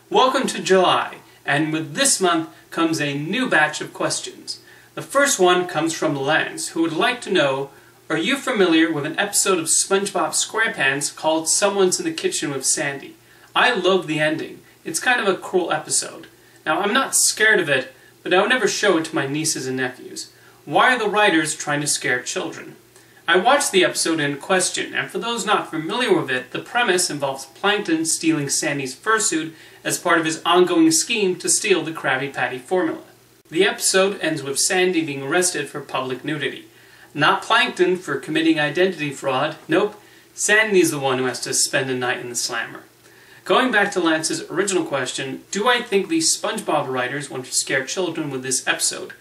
Welcome to July, and with this month comes a new batch of questions. The first one comes from Lance, who would like to know, are you familiar with an episode of SpongeBob SquarePants called Someone's in the Kitchen with Sandy? I love the ending. It's kind of a cruel episode. Now, I'm not scared of it, but I would never show it to my nieces and nephews. Why are the writers trying to scare children? I watched the episode in question, and for those not familiar with it, the premise involves Plankton stealing Sandy's fursuit as part of his ongoing scheme to steal the Krabby Patty formula. The episode ends with Sandy being arrested for public nudity. Not Plankton for committing identity fraud, nope, Sandy's the one who has to spend the night in the slammer. Going back to Lance's original question, do I think the SpongeBob writers want to scare children with this episode?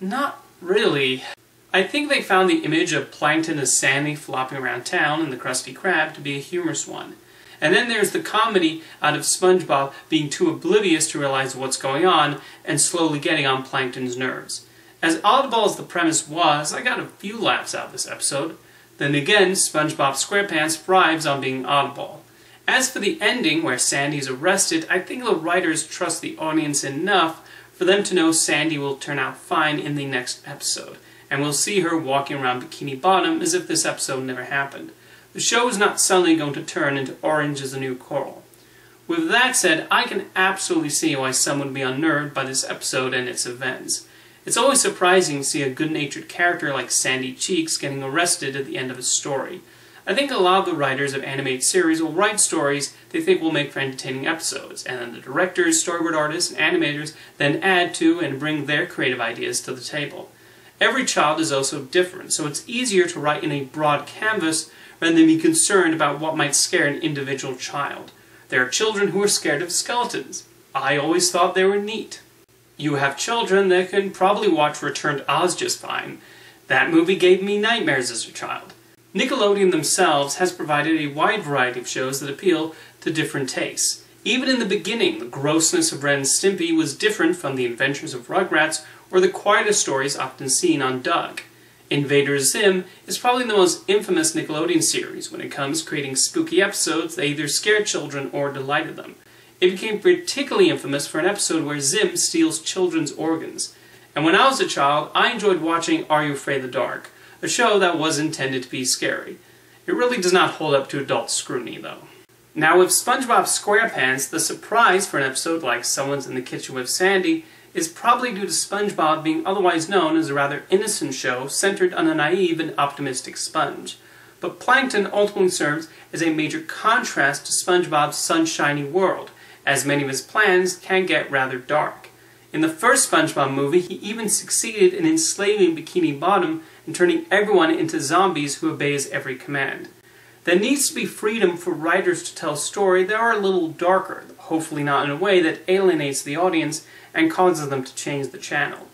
Not really. I think they found the image of Plankton as Sandy flopping around town and the Krusty Krab to be a humorous one. And then there's the comedy out of SpongeBob being too oblivious to realize what's going on and slowly getting on Plankton's nerves. As oddball as the premise was, I got a few laughs out of this episode. Then again, SpongeBob SquarePants thrives on being oddball. As for the ending, where Sandy is arrested, I think the writers trust the audience enough for them to know Sandy will turn out fine in the next episode, and we'll see her walking around Bikini Bottom as if this episode never happened. The show is not suddenly going to turn into Orange is the New Coral. With that said, I can absolutely see why some would be unnerved by this episode and its events. It's always surprising to see a good-natured character like Sandy Cheeks getting arrested at the end of a story. I think a lot of the writers of animated series will write stories they think will make for entertaining episodes, and then the directors, storyboard artists, and animators then add to and bring their creative ideas to the table. Every child is also different, so it's easier to write in a broad canvas rather than be concerned about what might scare an individual child. There are children who are scared of skeletons. I always thought they were neat. You have children that can probably watch Return to Oz just fine. That movie gave me nightmares as a child. Nickelodeon themselves has provided a wide variety of shows that appeal to different tastes. Even in the beginning, the grossness of Ren and Stimpy was different from the adventures of Rugrats or the quieter stories often seen on Doug. Invader Zim is probably the most infamous Nickelodeon series when it comes to creating spooky episodes that either scared children or delighted them. It became particularly infamous for an episode where Zim steals children's organs. And when I was a child, I enjoyed watching Are You Afraid of the Dark, a show that was intended to be scary. It really does not hold up to adult scrutiny, though. Now with SpongeBob SquarePants, the surprise for an episode like Someone's in the Kitchen with Sandy is probably due to SpongeBob being otherwise known as a rather innocent show centered on a naive and optimistic sponge. But Plankton ultimately serves as a major contrast to SpongeBob's sunshiny world, as many of his plans can get rather dark. In the first SpongeBob movie, he even succeeded in enslaving Bikini Bottom and turning everyone into zombies who obey his every command. There needs to be freedom for writers to tell a story that are a little darker, hopefully not in a way that alienates the audience and causes them to change the channel.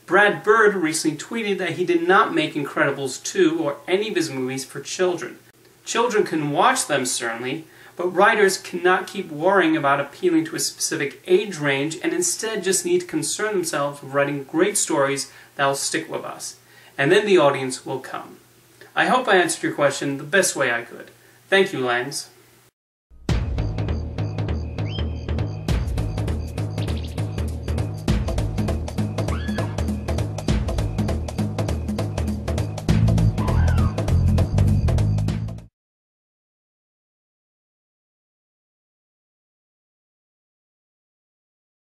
Brad Bird recently tweeted that he did not make Incredibles 2 or any of his movies for children. Children can watch them, certainly, but writers cannot keep worrying about appealing to a specific age range and instead just need to concern themselves with writing great stories that will stick with us. And then the audience will come. I hope I answered your question the best way I could. Thank you, Lance.